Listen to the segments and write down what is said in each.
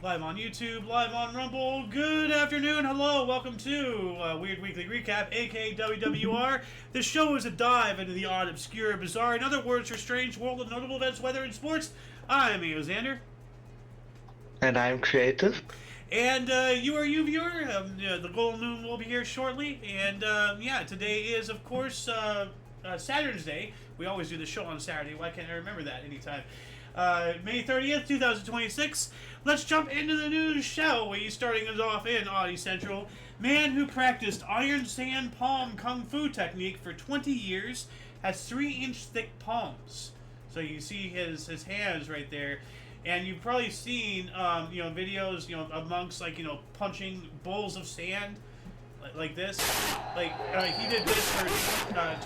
Live on YouTube, live on Rumble. Good afternoon, hello, welcome to Weird Weekly Recap AKA W.W.R. This show is a dive into the odd, obscure, bizarre, in other words, for strange world of notable events, weather, and sports. I'm Xander. And I'm creative. And you are you viewer. The Golden Moon will be here shortly. And yeah, today is, of course, Saturn's Day. We always do the show on Saturday. Why can't I remember that anytime? May 30th, 2026. Let's jump into the news, shall we? Starting us off in Audi Central. Man who practiced iron sand palm kung fu technique for 20 years has 3-inch thick palms. So you see his hands right there. And you've probably seen, videos, of monks, punching bowls of sand like this. He did this for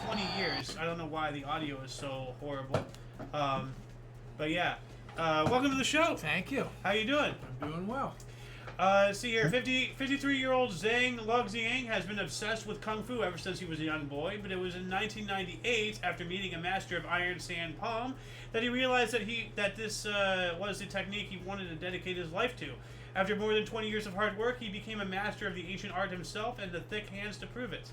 20 years. I don't know why the audio is so horrible. But yeah, welcome to the show. Thank you. How you doing? I'm doing well. See here, 53-year-old Zhang Luoxiang has been obsessed with Kung Fu ever since he was a young boy, but it was in 1998, after meeting a master of iron sand palm, that he realized that this was the technique he wanted to dedicate his life to. After more than 20 years of hard work, he became a master of the ancient art himself and the thick hands to prove it.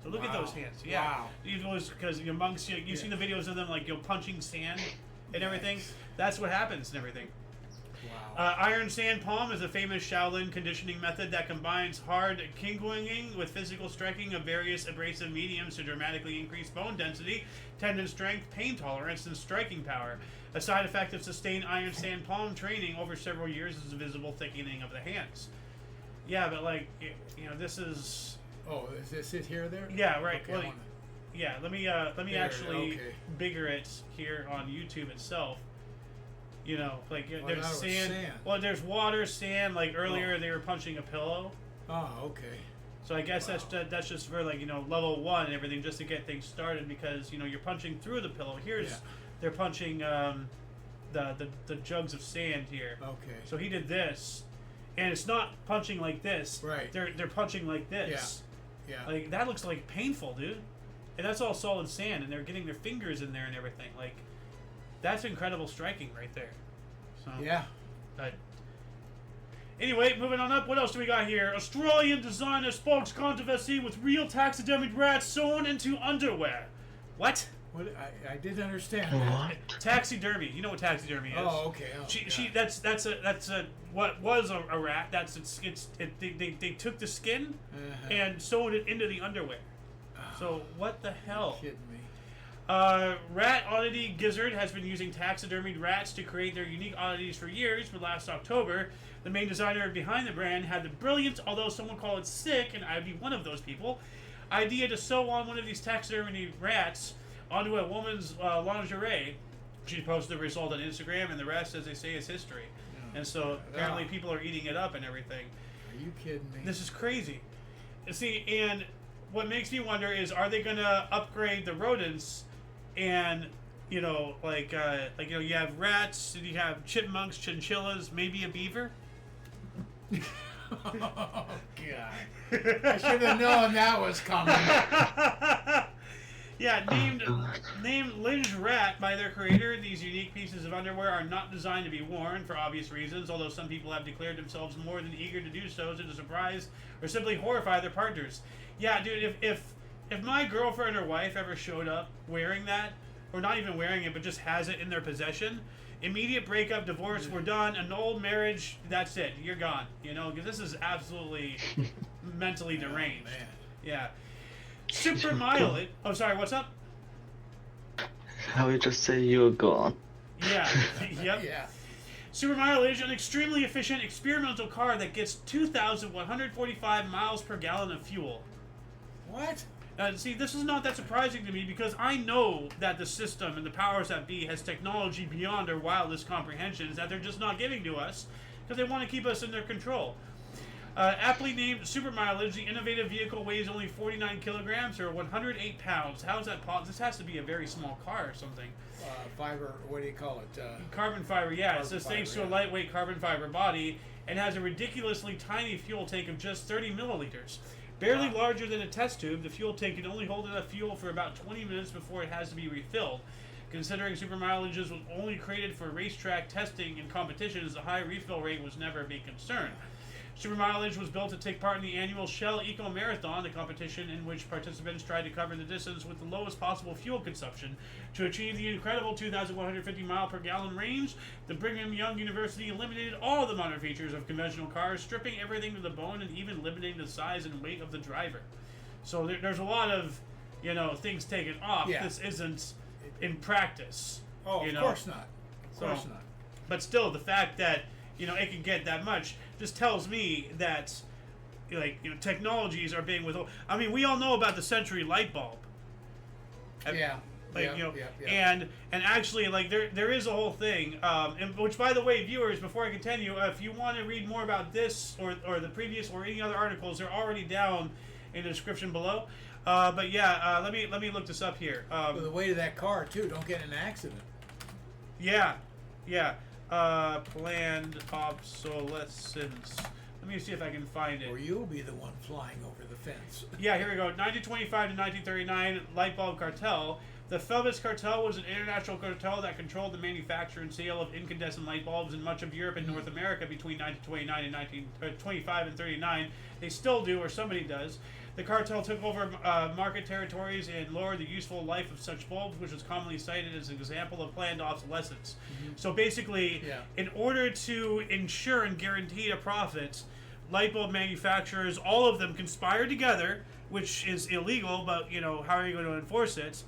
So look at those hands. Yeah. Wow. Because monks, you've seen the videos of them punching sand and everything. That's what happens and everything. Wow. Iron sand palm is a famous Shaolin conditioning method that combines hard kingwinging with physical striking of various abrasive mediums to dramatically increase bone density, tendon strength, pain tolerance, and striking power. A side effect of sustained iron sand palm training over several years is a visible thickening of the hands. Yeah, but this is... Oh, is this it here or there? Yeah, right. Okay, Well, yeah, let me There, actually okay. bigger it here on YouTube itself. There's sand. sand. Well, there's water, sand. Like earlier, they were punching a pillow. Oh, okay. So I guess that's just for level 1 and everything, just to get things started, because you're punching through the pillow. They're punching the jugs of sand here. Okay. So he did this, and it's not punching like this. Right. They're punching like this. Yeah. Like that looks like painful, dude. And that's all solid sand, and they're getting their fingers in there and everything. Like, that's incredible striking right there. So Yeah. Anyway, moving on up. What else do we got here? Australian designer sparks controversy with real taxidermied rats sewn into underwear. What? What? I didn't understand What? that. Taxidermy. You know what taxidermy is? Oh, okay. Oh, She that's a what was a rat. They took the skin Uh-huh. and sewed it into the underwear. So what the hell? Kidding me. Rat Oddity Gizzard has been using taxidermied rats to create their unique oddities for years, but last October, the main designer behind the brand had the brilliant, although some would call it sick, and I'd be one of those people, idea to sew on one of these taxidermied rats onto a woman's lingerie. She posted the result on Instagram, and the rest, as they say, is history. And so apparently people are eating it up and everything. Are you kidding me? This is crazy. See, and what makes me wonder is, are they going to upgrade the rodents? And you have rats, and you have chipmunks, chinchillas, maybe a beaver. Oh, God. I should have known that was coming. Yeah, named Linge Rat by their creator, these unique pieces of underwear are not designed to be worn for obvious reasons, although some people have declared themselves more than eager to do so to surprise or simply horrify their partners. Yeah, dude, if my girlfriend or wife ever showed up wearing that, or not even wearing it, but just has it in their possession, immediate breakup, divorce, we're done, annulled marriage, that's it, you're gone. Because this is absolutely mentally deranged. Man. Yeah. Super mileage. Oh, sorry, what's up? I would just say you're gone. Yeah. Yep. Yeah. Super mileage, an extremely efficient experimental car that gets 2,145 miles per gallon of fuel. What? See, this is not that surprising to me, because I know that the system and the powers that be has technology beyond our wildest comprehensions that they're just not giving to us, because they want to keep us in their control. Aptly named Super Mileage, the innovative vehicle weighs only 49 kilograms or 108 pounds. How is that possible? This has to be a very small car or something. Fiber, what do you call it? Carbon fiber, yeah. Carbon It says fiber, thanks to a yeah. lightweight carbon fiber body and has a ridiculously tiny fuel tank of just 30 milliliters. Barely larger than a test tube, the fuel tank can only hold enough fuel for about 20 minutes before it has to be refilled. Considering super mileages was only created for racetrack testing and competitions, the high refill rate was never a big concern. Super mileage was built to take part in the annual Shell Eco Marathon, the competition in which participants tried to cover the distance with the lowest possible fuel consumption. To achieve the incredible 2,150 mile per gallon range, the Brigham Young University eliminated all the modern features of conventional cars, stripping everything to the bone and even limiting the size and weight of the driver. So there's a lot of, things taken off. Yeah. This isn't in practice. Oh, of course not. Of course not. But still, the fact that it can get that much just tells me that technologies are being withheld. I mean, we all know about the Century light bulb. Yeah. And actually, there is a whole thing, and which, by the way, viewers, before I continue, if you want to read more about this or the previous or any other articles, they're already down in the description below. But yeah, let me look this up here. Well, the weight of that car too. Don't get in an accident. Yeah. Planned obsolescence. Let me see if I can find it. Or you'll be the one flying over the fence. Yeah, here we go. 1925 to 1939, light bulb cartel. The Phoebus cartel was an international cartel that controlled the manufacture and sale of incandescent light bulbs in much of Europe and North America between 1929 and 1925 and 39. They still do, or somebody does. The cartel took over market territories and lowered the useful life of such bulbs, which is commonly cited as an example of planned obsolescence. So basically, in order to ensure and guarantee a profit, light bulb manufacturers, all of them conspired together, which is illegal, but how are you going to enforce it,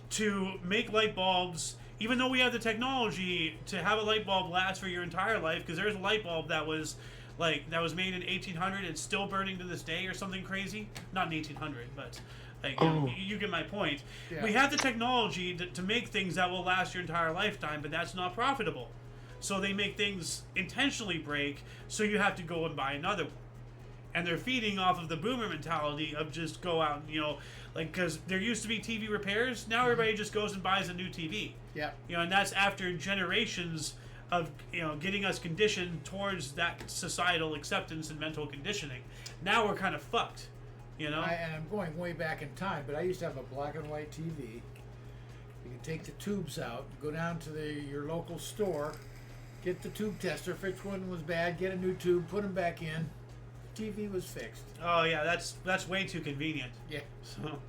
to make light bulbs, even though we have the technology to have a light bulb last for your entire life, because there's a light bulb that was made in 1800 and still burning to this day or something crazy. Not in 1800, but you get my point. Yeah. We have the technology to make things that will last your entire lifetime, but that's not profitable. So they make things intentionally break, so you have to go and buy another one. And they're feeding off of the boomer mentality of just go out and, because there used to be TV repairs. Now everybody just goes and buys a new TV. Yeah. And that's after generations of, getting us conditioned towards that societal acceptance and mental conditioning. Now we're kind of fucked, And I'm going way back in time, but I used to have a black and white TV. You could take the tubes out, go down to your local store, get the tube tester, if which one was bad, get a new tube, put them back in. TV was fixed. Oh yeah, that's way too convenient. Yeah. So,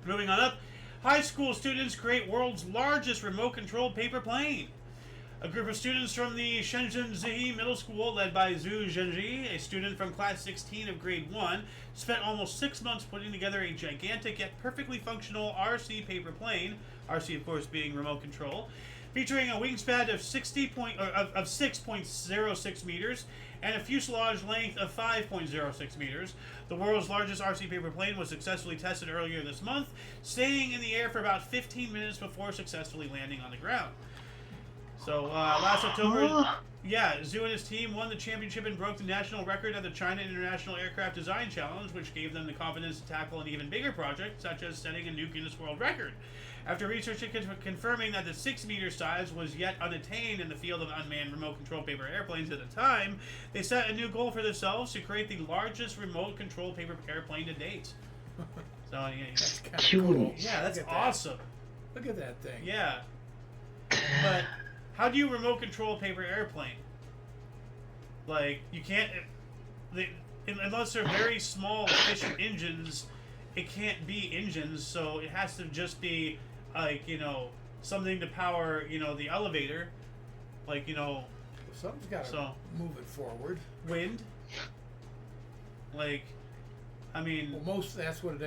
moving on up, high school students create world's largest remote-controlled paper plane. A group of students from the Shenzhen Middle School, led by Zhu Zhenji, a student from class 16 of grade 1, spent almost 6 months putting together a gigantic yet perfectly functional RC paper plane. RC, of course, being remote control, featuring a wingspan of 6.06 meters and a fuselage length of 5.06 meters. The world's largest RC paper plane was successfully tested earlier this month, staying in the air for about 15 minutes before successfully landing on the ground. So last October, Zhu and his team won the championship and broke the national record at the China International Aircraft Design Challenge, which gave them the confidence to tackle an even bigger project, such as setting a new Guinness World Record. After research confirming that the 6-meter size was yet unattained in the field of unmanned remote-controlled paper airplanes at the time, they set a new goal for themselves to create the largest remote-controlled paper airplane to date. So, That's kind of cool. Yeah, that's awesome. Look at that thing. Yeah. But how do you remote-control a paper airplane? You can't... unless they're very small, efficient engines, it can't be engines, so it has to just be... something to power, the elevator. Something's got to move it forward. Wind. Well, that's what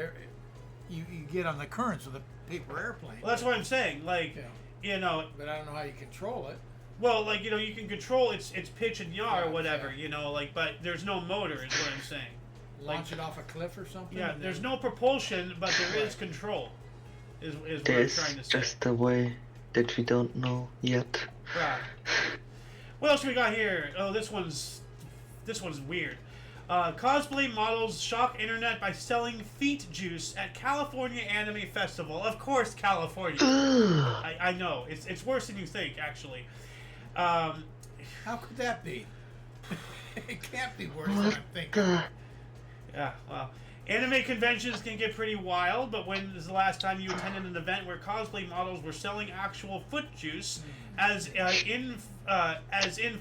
you get on the currents of the paper airplane. Well, that's what I'm saying. But I don't know how you control it. Well, you can control its pitch and yaw or whatever, but there's no motor is what I'm saying. Launch it off a cliff or something? Yeah, there's no propulsion, but there is control. Is what I'm There's trying to say. just a way that we don't know yet. Right. What else we got here? Oh, this one's weird. Cosplay models shock internet by selling feet juice at California Anime Festival. Of course, California. I know it's worse than you think, actually. How could that be? It can't be worse than I'm thinking. Yeah, well, Anime conventions can get pretty wild, but when is the last time you attended an event where cosplay models were selling actual foot juice, as in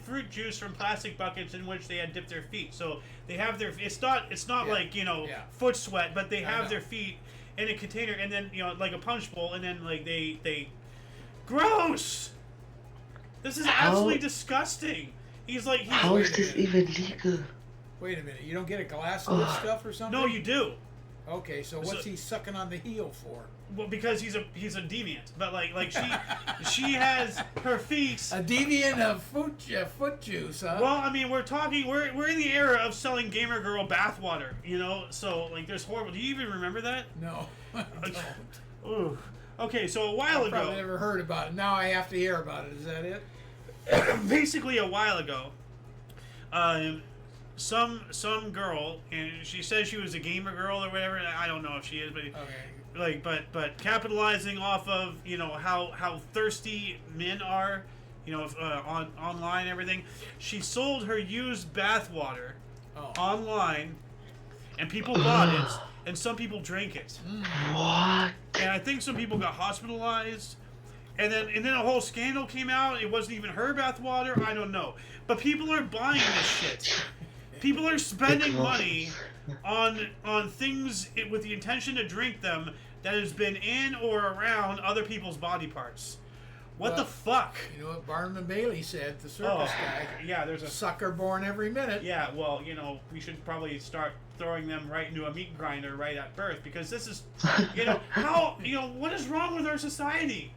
fruit juice from plastic buckets in which they had dipped their feet? So they have their it's not like foot sweat, but they have their feet in a container, and then like a punch bowl, and then like they gross. This is absolutely disgusting. How is this even legal? Wait a minute, you don't get a glass of this stuff or something? No, you do. Okay, so what's he sucking on the heel for? Well, because he's a deviant, but like she has her feet. A deviant of foot juice, huh? Well, I mean, we're in the era of selling gamer girl bathwater, So like, there's horrible. Do you even remember that? No, I don't. Ooh. Okay, so a while ago. Probably never heard about it. Now I have to hear about it. Is that it? Basically, a while ago, some girl, and she says she was a gamer girl or whatever. I don't know if she is, but okay. but capitalizing off of how thirsty men are, online and everything. She sold her used bathwater online, and people bought it, and some people drank it. What? And I think some people got hospitalized. And then a whole scandal came out. It wasn't even her bathwater. I don't know. But people are buying this shit. People are spending money on things with the intention to drink them that has been in or around other people's body parts. What the fuck? You know what Barnum and Bailey said, the circus guy? Yeah, there's a sucker born every minute. Yeah, well, we should probably start throwing them right into a meat grinder right at birth, because this is, what is wrong with our society?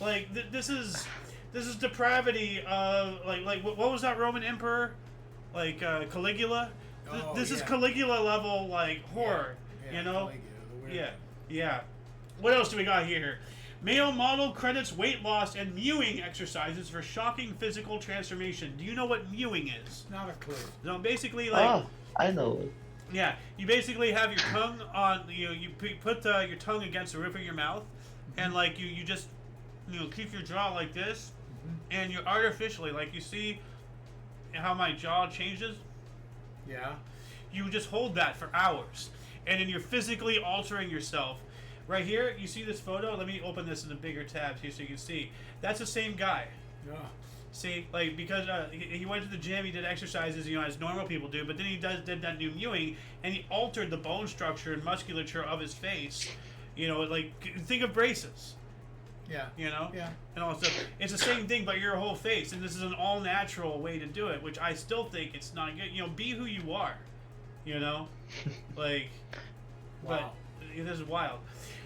Like, this is depravity of, like what was that Roman emperor? Like, Caligula? This is Caligula level, like, horror, Caligula, Yeah. What else do we got here? Male model credits weight loss and mewing exercises for shocking physical transformation. Do you know what mewing is? Not a clue. No, basically, like... I know it. Yeah, you basically have your tongue on... You put your tongue against the roof of your mouth, and, like, you just... keep your jaw like this, and you artificially, like, you see how my jaw changes? Yeah. You just hold that for hours, and then you're physically altering yourself. Right here, you see this photo? Let me open this in a bigger tab here so you can see. That's the same guy. Yeah. See, like, because he went to the gym, he did exercises, as normal people do, but then he did that new mewing, and he altered the bone structure and musculature of his face. Like, think of braces. Yeah. Yeah. And all that stuff. It's the same thing, but your whole face, and this is an all-natural way to do it, which I still think it's not good. Be who you are. Like, wow. But this is wild.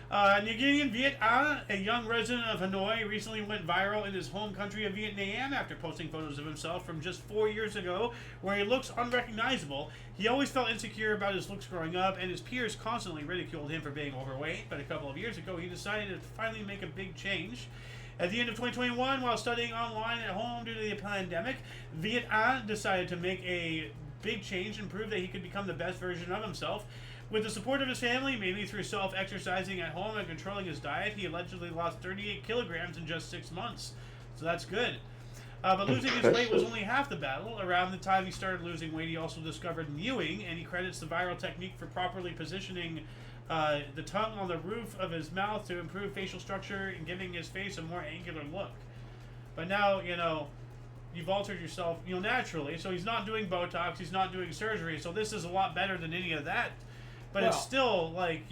Nguyen Viet An, a young resident of Hanoi, recently went viral in his home country of Vietnam after posting photos of himself from just 4 years ago, where he looks unrecognizable. He always felt insecure about his looks growing up, and his peers constantly ridiculed him for being overweight. But a couple of years ago, he decided to finally make a big change. At the end of 2021, while studying online at home due to the pandemic, Viet An decided to make a big change and prove that he could become the best version of himself. With the support of his family, mainly through self-exercising at home and controlling his diet, he allegedly lost 38 kilograms in just 6 months. So that's good. But losing his weight was only half the battle. Around the time he started losing weight, he also discovered mewing, and he credits the viral technique for properly positioning the tongue on the roof of his mouth to improve facial structure and giving his face a more angular look. But now, you've altered yourself, naturally. So he's not doing Botox, he's not doing surgery. So this is a lot better than any of that. But it's still, like,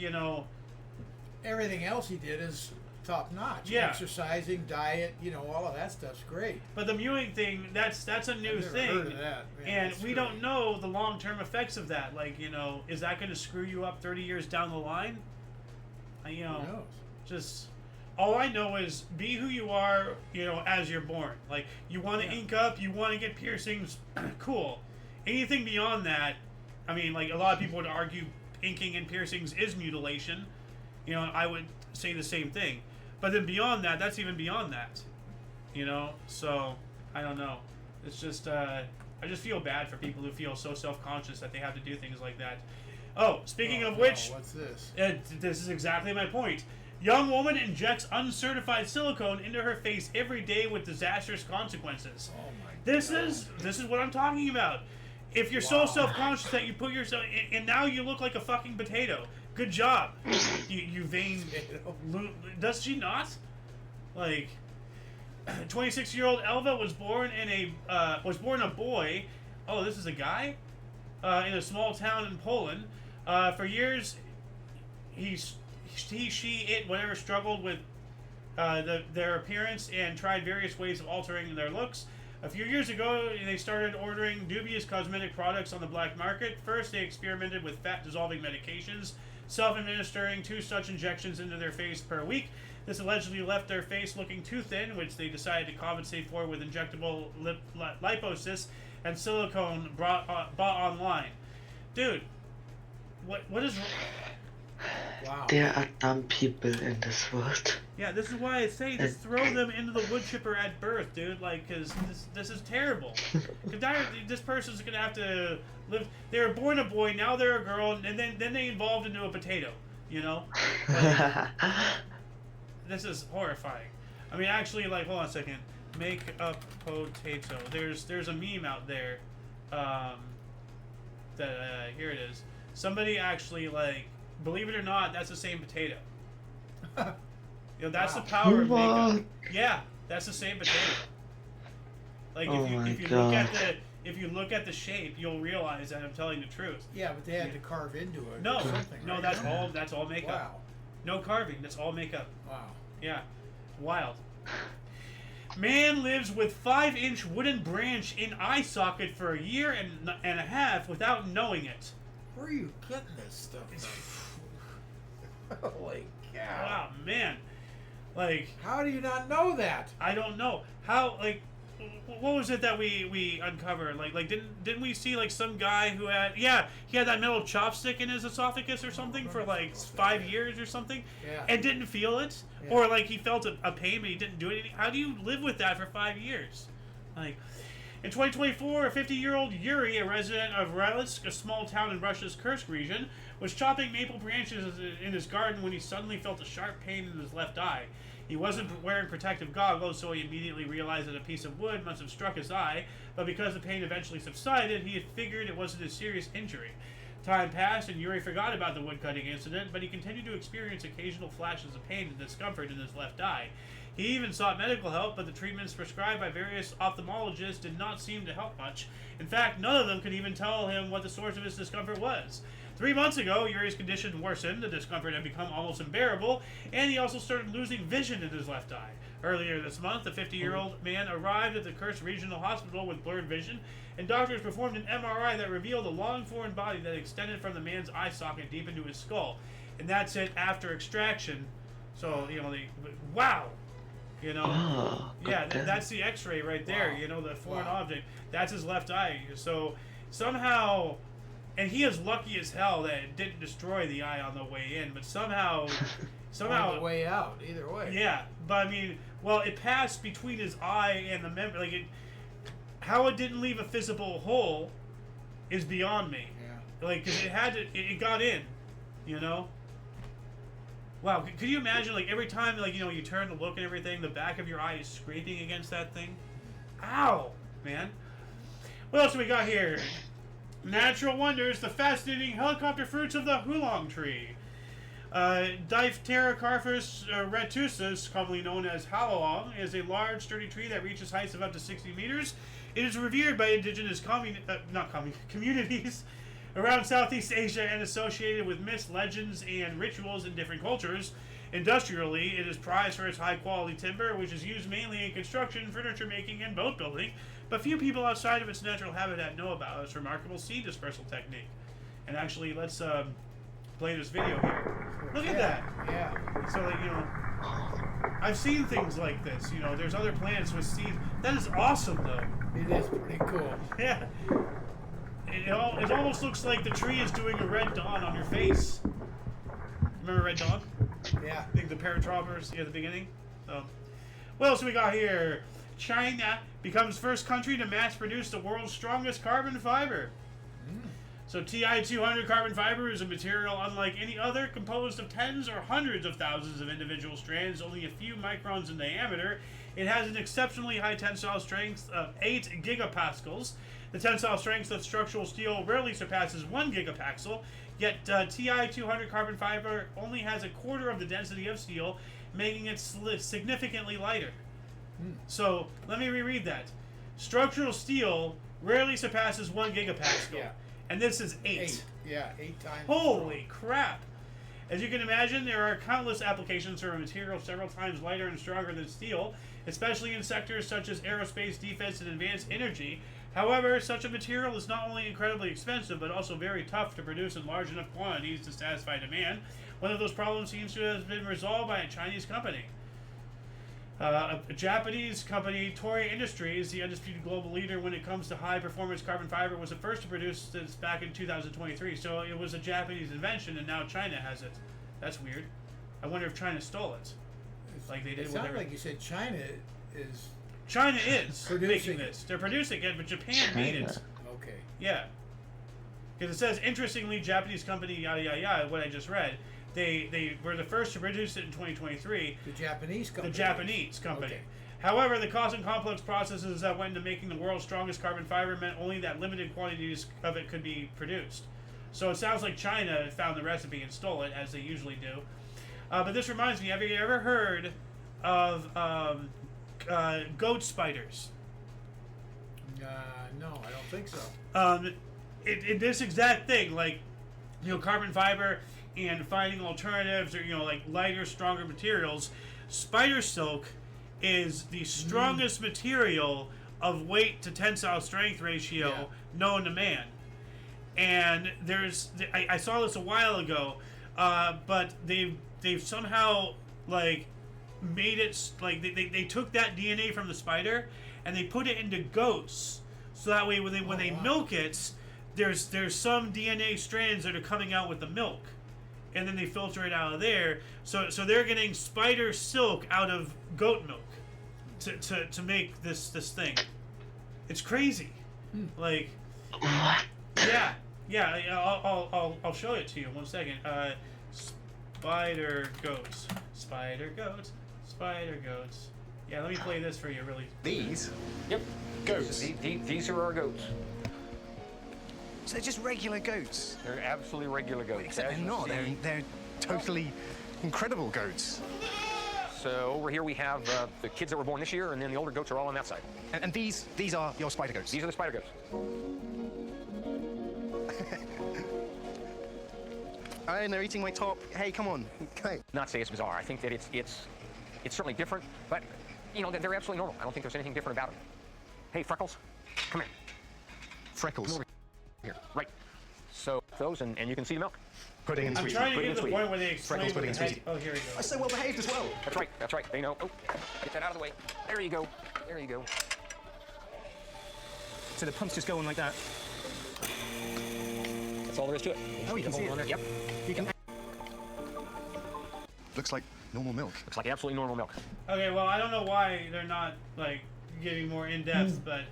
everything else he did is top notch. Yeah. Exercising, diet, all of that stuff's great. But the mewing thing, that's a new thing. I've never heard of that. Man, and we don't know the long-term effects of that. Like, is that going to screw you up 30 years down the line? Who knows? Just... All I know is be who you are, as you're born. Like, you want to ink up, you want to get piercings, cool. Anything beyond that, I mean, like, a lot of people would argue inking and piercings is mutilation. I would say the same thing. But then beyond that, that's even beyond that. So, I don't know. It's just, I just feel bad for people who feel so self-conscious that they have to do things like that. Oh, speaking of which... what's this? This is exactly my point. Young woman injects uncertified silicone into her face every day with disastrous consequences. Oh my God. This is what I'm talking about. If you're so self-conscious that you put yourself, and now you look like a fucking potato. Good job, you vain. Does she not? Like, 26-year-old Elva was born a boy. Oh, this is a guy, in a small town in Poland. For years, it, whatever, struggled with their appearance and tried various ways of altering their looks. A few years ago, they started ordering dubious cosmetic products on the black market. First, they experimented with fat-dissolving medications, self-administering 2 such injections into their face per week. This allegedly left their face looking too thin, which they decided to compensate for with injectable liposuction and silicone bought online. Dude, what is... Wow. There are dumb people in this world. Yeah, this is why I say just throw them into the wood chipper at birth, dude. Like, because this is terrible. This person's gonna have to live. They were born a boy, now they're a girl, and then they evolved into a potato. You know, like, this is horrifying. I mean, actually, like, hold on a second. Make a potato. There's a meme out there. Here it is. Somebody actually, like, believe it or not, that's the same potato. You know, that's the power of makeup. Yeah, that's the same potato. Like, if you look at the shape, you'll realize that I'm telling the truth. Yeah, but they had to carve into it. No, or something, no, right? that's all makeup. Wow. No carving. That's all makeup. Wow. Yeah, wild. Man lives with 5-inch wooden branch in eye socket for a year and a half without knowing it. Where are you getting this stuff? Holy cow! Wow, man. Like, how do you not know that? I don't know how. Like, what was it that we uncovered? Like didn't we see like some guy who had he had that metal chopstick in his esophagus or something for like 5 years or something, and didn't feel it, or like he felt a pain but he didn't do it. How do you live with that for 5 years? Like, in 2024, a 50-year-old Yuri, a resident of Relitsk, a small town in Russia's Kursk region, was chopping maple branches in his garden when he suddenly felt a sharp pain in his left eye. He wasn't wearing protective goggles, so he immediately realized that a piece of wood must have struck his eye, but because the pain eventually subsided, he had figured it wasn't a serious injury. Time passed, and Yuri forgot about the woodcutting incident, but he continued to experience occasional flashes of pain and discomfort in his left eye. He even sought medical help, but the treatments prescribed by various ophthalmologists did not seem to help much. In fact, none of them could even tell him what the source of his discomfort was. 3 months ago, Yuri's condition worsened, the discomfort had become almost unbearable, and he also started losing vision in his left eye. Earlier this month, the 50-year-old man arrived at the Kursk Regional Hospital with blurred vision, and doctors performed an MRI that revealed a long foreign body that extended from the man's eye socket deep into his skull. And that's it after extraction. So, you know, wow! You know, that's the X-ray right there. Wow. You know, the foreign object. That's his left eye. So somehow, and he is lucky as hell that it didn't destroy the eye on the way in, but somehow on the way out. Either way. Yeah, but I mean, well, it passed between his eye and the member. Like, how it didn't leave a visible hole is beyond me. Yeah. Like, 'cause it got in. You know. Wow, could you imagine, like, every time, like, you know, you turn to look and everything, the back of your eye is scraping against that thing? Ow, man. What else do we got here? Natural wonders, the fascinating helicopter fruits of the hulong tree. Dipterocarpus retusus, commonly known as halong, is a large, sturdy tree that reaches heights of up to 60 meters. It is revered by indigenous communities around Southeast Asia and associated with myths, legends, and rituals in different cultures. Industrially, it is prized for its high-quality timber, which is used mainly in construction, furniture making, and boat building, but few people outside of its natural habitat know about its remarkable seed dispersal technique. And actually, let's play this video here. Look at that! Yeah. So, like, you know, I've seen things like this. You know, there's other plants with seeds. That is awesome, though. It is pretty cool. Yeah. It almost looks like the tree is doing a red dawn on your face. Remember Red Dawn? Yeah. I think the paratroopers at the beginning. What else we got here? China becomes first country to mass produce the world's strongest carbon fiber. So Ti-200 carbon fiber is a material unlike any other, composed of tens or hundreds of thousands of individual strands, only a few microns in diameter. It has an exceptionally high tensile strength of 8 gigapascals. The tensile strength of structural steel rarely surpasses 1 gigapascal, yet Ti-200 carbon fiber only has a quarter of the density of steel, making it significantly lighter. So, let me reread that. Structural steel rarely surpasses 1 gigapascal. Yeah. And this is 8. 8. Yeah, 8 times. Holy crap! As you can imagine, there are countless applications for a material several times lighter and stronger than steel, especially in sectors such as aerospace, defense, and advanced energy. However, such a material is not only incredibly expensive, but also very tough to produce in large enough quantities to satisfy demand. One of those problems seems to have been resolved by a Chinese company. A Japanese company, Toray Industries, the undisputed global leader when it comes to high-performance carbon fiber, was the first to produce this back in 2023. So it was a Japanese invention, and now China has it. That's weird. I wonder if China stole it, like they did It with sounded like you said China is. China is Producing making this. They're producing it, but Japan made it. Okay. Yeah. Because it says, interestingly, Japanese company, yada, yada, yada, what I just read, they were the first to produce it in 2023. The Japanese company. The Japanese company. Okay. However, the cost and complex processes that went into making the world's strongest carbon fiber meant only that limited quantities of it could be produced. So it sounds like China found the recipe and stole it, as they usually do. But this reminds me, have you ever heard of goat spiders? No, I don't think so. This exact thing, like, carbon fiber and finding alternatives or, like lighter, stronger materials. Spider silk is the strongest material of weight to tensile strength ratio known to man. And I saw this a while ago, but they've somehow like made it like they took that DNA from the spider and they put it into goats, so that way when they milk it, there's some DNA strands that are coming out with the milk, and then they filter it out of there. So they're getting spider silk out of goat milk to make this thing. It's crazy. Like, yeah. I'll show it to you in 1 second. Spider goats. Yeah, let me play this for you, really. These? Yep. Goats. These are our goats. So they're just regular goats. They're absolutely regular goats. Except As they're you not. see. They're totally incredible goats. So over here we have the kids that were born this year, and then the older goats are all on that side. And these are your spider goats. These are the spider goats. And they're eating my top. Hey, come on. Okay. Not say it's bizarre. I think that it's certainly different, but they're absolutely normal. I don't think there's anything different about them. Hey, Freckles, come here. Freckles. Over here. Right. So those, and you can see the milk. Pudding and I'm sweetie. trying to Pudding get to the and point where they explain Freckles, pudding what and the sweetie. heck. Oh, here we go. I'm so well behaved as well. That's right. They know. Oh, get that out of the way. There you go. So the pumps just go on like that. That's all there is to it. Oh, you can see it. On there. Yep. You can. Looks like normal milk. Looks like absolutely normal milk. Okay, well, I don't know why they're not like getting more in depth, but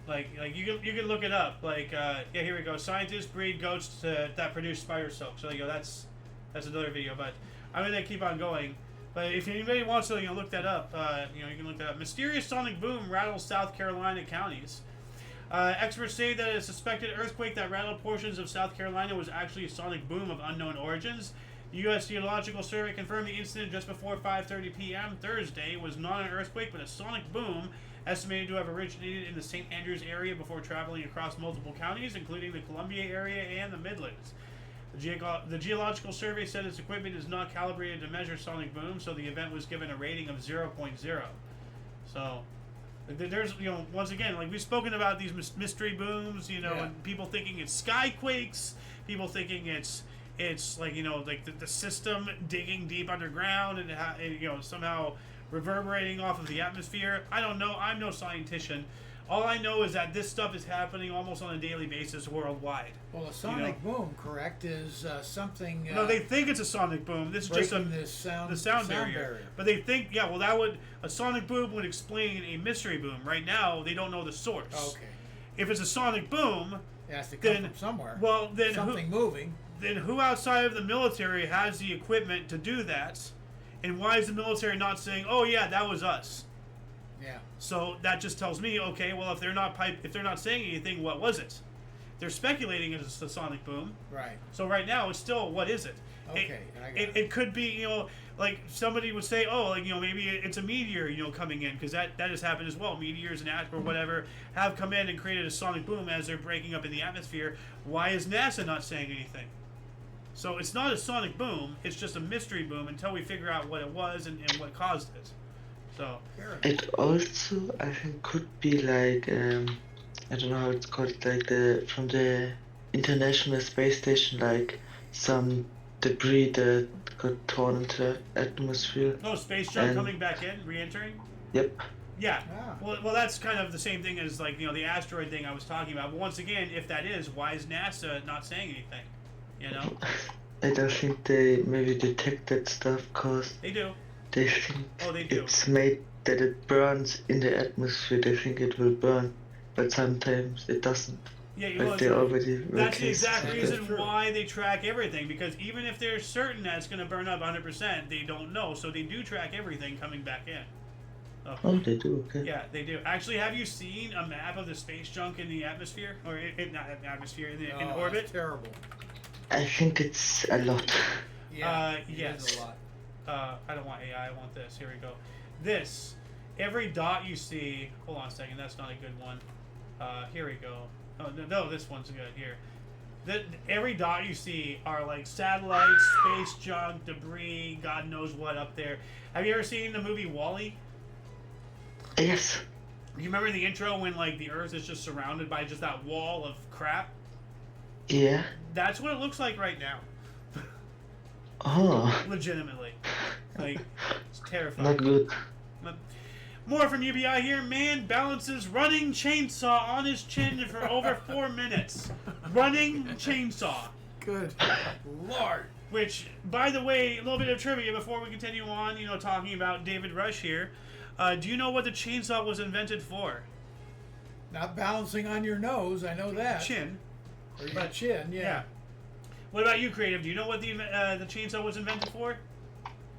like you can look it up. Like here we go. Scientists breed goats that produce spider silk. So there you go. That's another video. But I'm gonna keep on going. But if anybody wants to look that up, you can look that up. Mysterious sonic boom rattles South Carolina counties. Experts say that a suspected earthquake that rattled portions of South Carolina was actually a sonic boom of unknown origins. The U.S. Geological Survey confirmed the incident just before 5:30 p.m. Thursday was not an earthquake, but a sonic boom, estimated to have originated in the St. Andrews area before traveling across multiple counties, including the Columbia area and the Midlands. The Geological Survey said its equipment is not calibrated to measure sonic booms, so the event was given a rating of 0.0. So there's, once again, like we've spoken about these mystery booms, and people thinking it's skyquakes, people thinking it's like, like the system digging deep underground and somehow reverberating off of the atmosphere. I don't know. I'm no scientist. All I know is that this stuff is happening almost on a daily basis worldwide. Well, a sonic boom, correct, is something. No, they think it's a sonic boom. This is just the sound barrier. But they think, a sonic boom would explain a mystery boom. Right now, they don't know the source. Okay. If it's a sonic boom, it has to come from somewhere. Well, then something moving. Then who outside of the military has the equipment to do that? And why is the military not saying, "Oh yeah, that was us"? Yeah. So that just tells me, okay, well, if they're not saying anything, what was it? They're speculating it's a sonic boom. Right. So right now, it's still, what is it? Okay, I got it. It could be, like somebody would say, oh, like, maybe it's a meteor, coming in, because that has happened as well. Meteors and or whatever have come in and created a sonic boom as they're breaking up in the atmosphere. Why is NASA not saying anything? So it's not a sonic boom, it's just a mystery boom until we figure out what it was and what caused it. So It also, I think, could be like, I don't know how it's called, like from the International Space Station, like some debris that got torn into the atmosphere. oh, space junk coming back in, re-entering? Yep. Yeah. Ah. Well, that's kind of the same thing as, like, the asteroid thing I was talking about. But once again, if that is, why is NASA not saying anything? I don't think they maybe detect that stuff because They do. they think They do. it's made that it burns in the atmosphere. They think it will burn, but sometimes it doesn't. Yeah, Like they already that's the exact That reason is true. why they track everything, because even if they're certain that it's going to burn up 100%, they don't know. So they do track everything coming back in. Oh, they do. Okay. Yeah, they do. Actually, have you seen a map of the space junk in the atmosphere? Or not atmosphere, in Oh, orbit? that's terrible. I think it's a lot. Yeah. it Yes. is a lot. I don't want AI, I want this. Here we go. This. Every dot you see... Hold on a second, that's not a good one. Here we go. Oh, no, this one's good. Here. Every dot you see are like satellites, space junk, debris, God knows what up there. Have you ever seen the movie WALL-E? Yes. You remember the intro when, like, the Earth is just surrounded by just that wall of crap? Yeah. That's what it looks like right now. Oh. Legitimately. Like, it's terrifying. Not good. More from UBI here. Man balances running chainsaw on his chin for over 4 minutes. Running chainsaw. Good Lord. Which, by the way, a little bit of trivia before we continue on, talking about David Rush here. Do you know what the chainsaw was invented for? Not balancing on your nose, I know that. Chin. Or your chin, yeah. Yeah. What about you, Creative? Do you know what the chainsaw was invented for?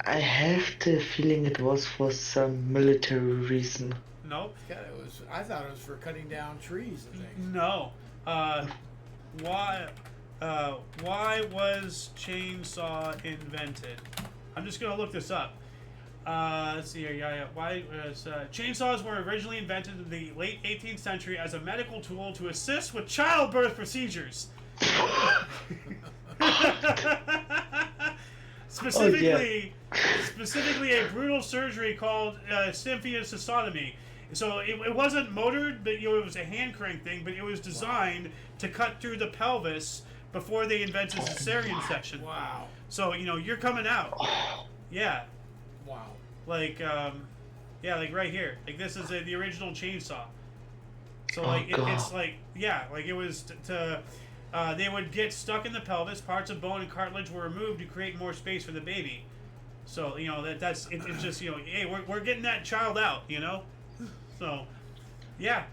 I have the feeling it was for some military reason. Nope. God, I thought it was for cutting down trees and things. No. Why was chainsaw invented? I'm just gonna look this up. Let's see here. Yeah. Why was chainsaws were originally invented in the late 18th century as a medical tool to assist with childbirth procedures. Specifically a brutal surgery called symphysis. So it wasn't motored, but it was a hand crank thing. But it was designed to cut through the pelvis before they invented cesarean section. Wow. So you're coming out. Yeah. Wow. Like like right here. Like this is the original chainsaw. So like it's like like it was they would get stuck in the pelvis. Parts of bone and cartilage were removed to create more space for the baby. So it's just hey, we're getting that child out. So yeah.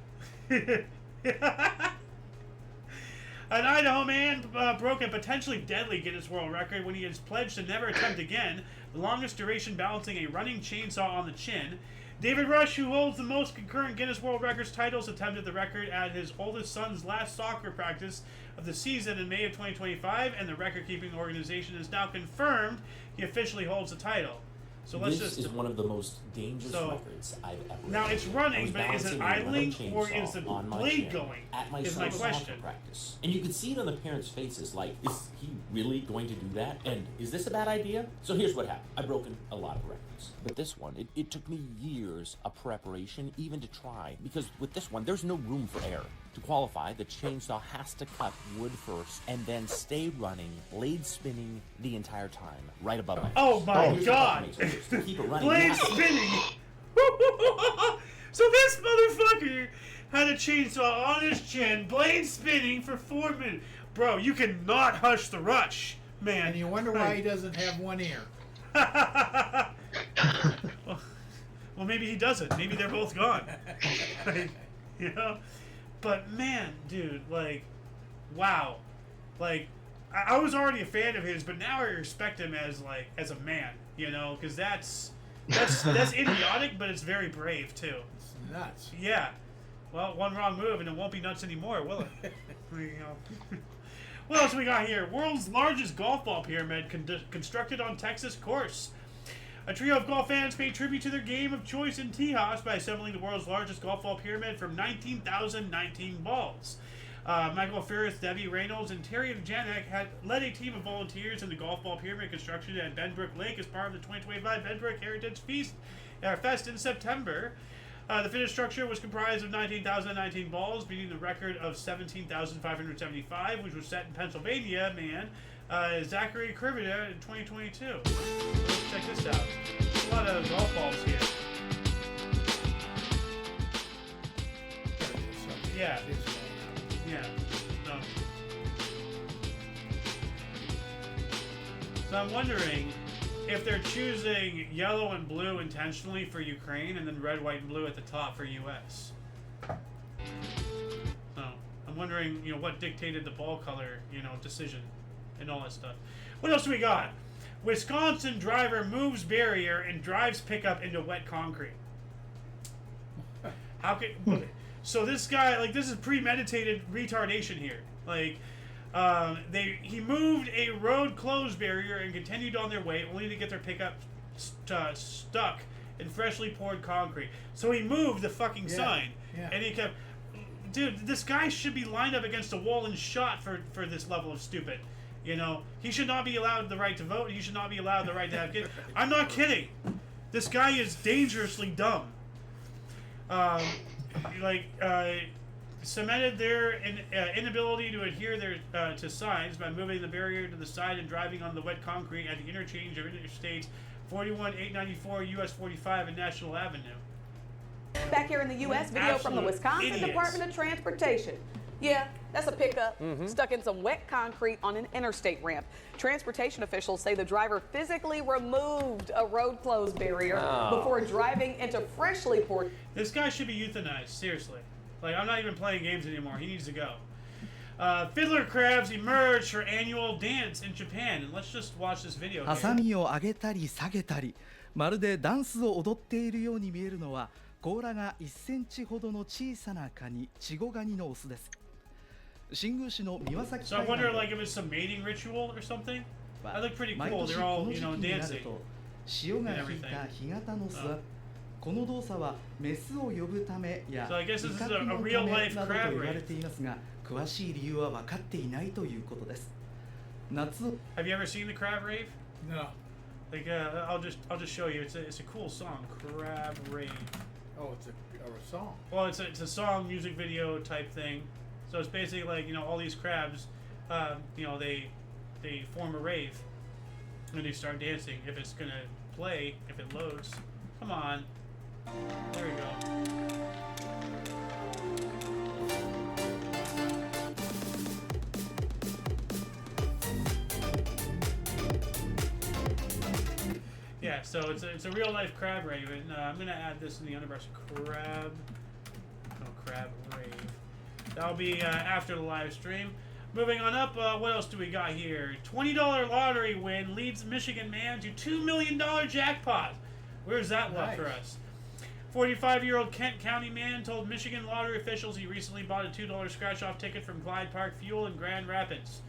An Idaho man broke a potentially deadly Guinness World Record when he has pledged to never attempt again the longest duration balancing a running chainsaw on the chin. David Rush, who holds the most concurrent Guinness World Records titles, attempted the record at his oldest son's last soccer practice of the season in May of 2025, and the record-keeping organization has now confirmed he officially holds the title. So This is one of the most dangerous records I've ever Now read. it's running, I was but is it balancing a idling chainsaw or is the on my blade chin going? At my Is my son's question. soccer practice. And you could see it on the parents' faces, like, is he really going to do that? And is this a bad idea? So here's what happened. I've broken a lot of records. But this one, it took me years of preparation even to try. Because with this one, there's no room for error. To qualify, the chainsaw has to cut wood first and then stay running, blade spinning the entire time, right above my face. Oh my Here's God! what makes it worse. To keep it running, Blade you have to- spinning! So this motherfucker had a chainsaw on his chin, blade spinning for 4 minutes. Bro, you cannot hush the rush, man. And you wonder why he doesn't have one ear. Well, maybe he doesn't. Maybe they're both gone. Like, But man, dude, like, wow. Like, I was already a fan of his, but now I respect him as a man, because that's That's idiotic, but it's very brave too. It's nuts. Yeah. Well, one wrong move and it won't be nuts anymore, will it? There you go. What else we got here? World's largest golf ball pyramid constructed on Texas course. A trio of golf fans paid tribute to their game of choice in Tejas by assembling the world's largest golf ball pyramid from 19,019 balls. Michael Ferris, Debbie Reynolds, and Terry Janek had led a team of volunteers in the golf ball pyramid construction at Benbrook Lake as part of the 2025 Benbrook Heritage Fest in September. The finished structure was comprised of 19,019 balls, beating the record of 17,575, which was set in Pennsylvania, Zachary Krivida in 2022. Check this out. A lot of golf balls here. Yeah. Yeah. So I'm wondering if they're choosing yellow and blue intentionally for Ukraine and then red, white, and blue at the top for U.S. So I'm wondering, what dictated the ball color, decision and all that stuff. What else do we got? Wisconsin driver moves barrier and drives pickup into wet concrete. How can... So this guy, this is premeditated retardation here. He moved a road closed barrier and continued on their way, only to get their pickup stuck in freshly poured concrete. So he moved the fucking sign, and he kept. Dude, this guy should be lined up against a wall and shot for this level of stupid. He should not be allowed the right to vote. He should not be allowed the right to have kids. I'm not kidding. This guy is dangerously dumb. Cemented their inability to adhere to signs by moving the barrier to the side and driving on the wet concrete at the interchange of Interstates 41, 894, US 45, and National Avenue. Back here in the U.S., video from the Wisconsin idiots. Department of Transportation. Yeah, that's a pickup stuck in some wet concrete on an interstate ramp. Transportation officials say the driver physically removed a road closed barrier before driving into freshly poured. This guy should be euthanized, seriously. I'm not even playing games anymore. He needs to go. Fiddler crabs emerge for annual dance in Japan. And let's just watch this video ハ here. サミを上げたり下げたり、まるでダンスを踊っているように見えるのは、甲羅が1センチほどの小さなカニ、チゴガニのオスです。新宮市の三輪崎 So I wonder if it's some mating ritual or something. That looked pretty 毎 cool. 年 They're こ all, の時期になる dancing. と潮が引いた干潟の巣はこの動作はメスを呼ぶためや So I guess 威 this is 嚇 a のた real め life などと crab 言われ race. ていますが、詳しい理由は分かっていないということです。夏を Have you ever seen the crab rave? No. I'll just show you. It's a cool song, Crab Rave. Oh, it's a song. Well, it's a song, music video type thing. So it's basically all these crabs, they form a rave, and they start dancing. If it's gonna play, if it loads, come on. There we go. Yeah, so it's a real life crab rave, and I'm gonna add this in the underbrush. Crab rave. That'll be after the live stream. Moving on up, what else do we got here? $20 lottery win leads Michigan man to $2 million jackpot. Where's that luck for us? 45-year-old Kent County man told Michigan lottery officials he recently bought a $2 scratch-off ticket from Clyde Park Fuel in Grand Rapids.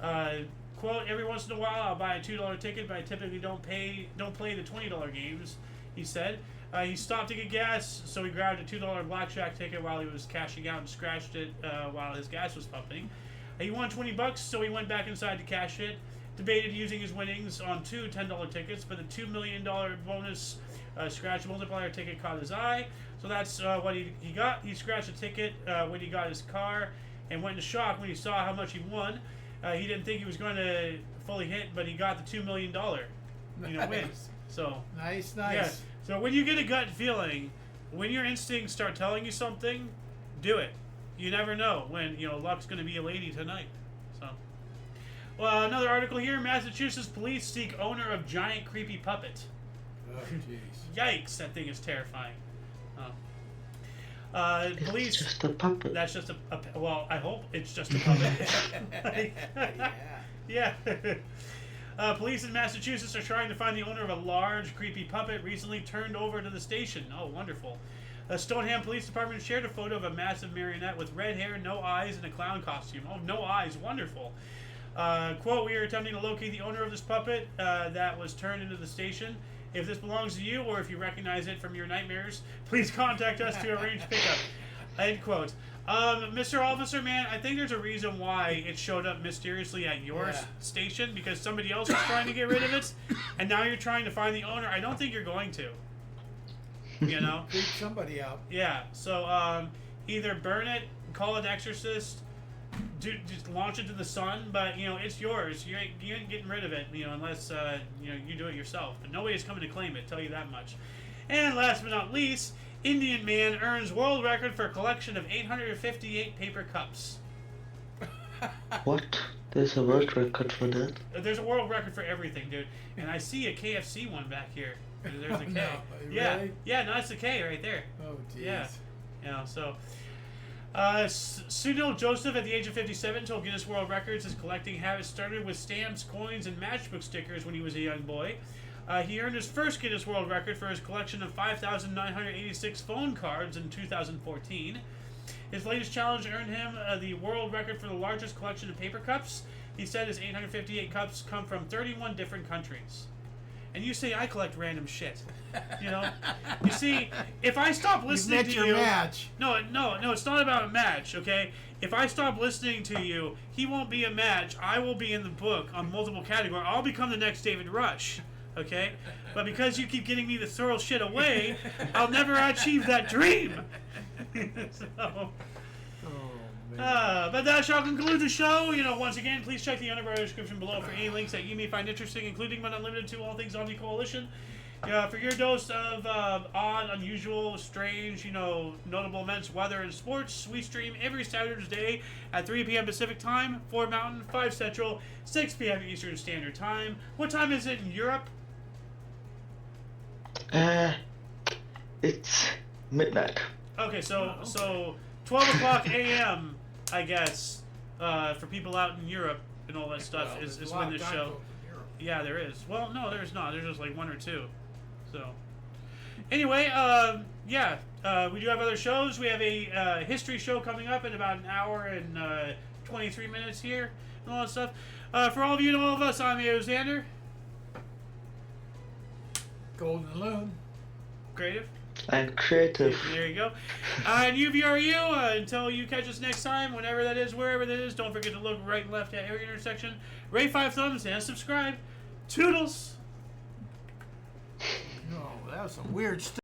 Quote, every once in a while I'll buy a $2 ticket, but I typically don't play the $20 games, he said. He stopped to get gas, so he grabbed a $2 blackjack ticket while he was cashing out and scratched it while his gas was pumping. He won $20, so he went back inside to cash it. Debated using his winnings on two $10 tickets, but the $2 million bonus scratch multiplier ticket caught his eye. So that's what he got. He scratched a ticket when he got his car and went into shock when he saw how much he won. He didn't think he was going to fully hit, but he got the $2 million win. So Nice. yeah. So when you get a gut feeling, when your instincts start telling you something, do it. You never know when luck's going to be a lady tonight. So, well, another article here: Massachusetts police seek owner of giant creepy puppet. Oh, jeez. Yikes! That thing is terrifying. It's Police. just a puppet. That's just well, I hope it's just a puppet. Yeah. Yeah. Police in Massachusetts are trying to find the owner of a large, creepy puppet recently turned over to the station. Oh, wonderful. Stoneham Police Department shared a photo of a massive marionette with red hair, no eyes, and a clown costume. Oh, no eyes. Wonderful. Quote, we are attempting to locate the owner of this puppet that was turned into the station. If this belongs to you or if you recognize it from your nightmares, please contact us to arrange pickup. End quote. Mr. Officer, man, I think there's a reason why it showed up mysteriously at your station, because somebody else was trying to get rid of it, and now you're trying to find the owner. I don't think you're going to. You know? Freak somebody out. Yeah, so either burn it, call an exorcist, just launch it to the sun, but, you know, it's yours. You ain't getting rid of it, you know, unless, you know, you do it yourself. But nobody's coming to claim it, tell you that much. And last but not least, Indian man earns world record for a collection of 858 paper cups. What? There's a world record for that? There's a world record for everything, dude. And I see a KFC one back here. There's a K. No, Yeah, really? yeah, no, that's the K right there. Oh, jeez. Yeah, you know, so... Sunil Joseph, at the age of 57, told Guinness World Records his collecting habit started with stamps, coins, and matchbook stickers when he was a young boy. He earned his first Guinness World Record for his collection of 5,986 phone cards in 2014. His latest challenge earned him the world record for the largest collection of paper cups. He said his 858 cups come from 31 different countries. And you say I collect random shit, you know? You see, if I stop listening to you... match. No, it's not about a match, okay? If I stop listening to you, he won't be a match. I will be in the book on multiple categories. I'll become the next David Rush, okay? But because you keep getting me to throw shit away, I'll never achieve that dream. So... but that shall conclude the show. You know, once again, please check the underbar description below for any links that you may find interesting, including but not limited to all things Omni Coalition. For your dose of odd, unusual, strange, you know, notable events, weather, and sports, we stream every Saturday at 3 p.m. Pacific Time, 4 Mountain, 5 Central, 6 p.m. Eastern Standard Time. What time is it in Europe? It's midnight. Okay, so 12 o'clock a.m., I guess, for people out in Europe and all that stuff is when this show... Yeah, there is. Well, no, there's not. There's just like one or two. So, anyway, we do have other shows. We have a history show coming up in about an hour and 23 minutes here and all that stuff. For all of you and all of us, I'm Xander. Golden Loon. Creative. I'm creative. There you go. And UVRU, until you catch us next time, whenever that is, wherever that is, don't forget to look right and left at every intersection. Rate 5 thumbs and subscribe. Toodles! No, that was some weird stuff.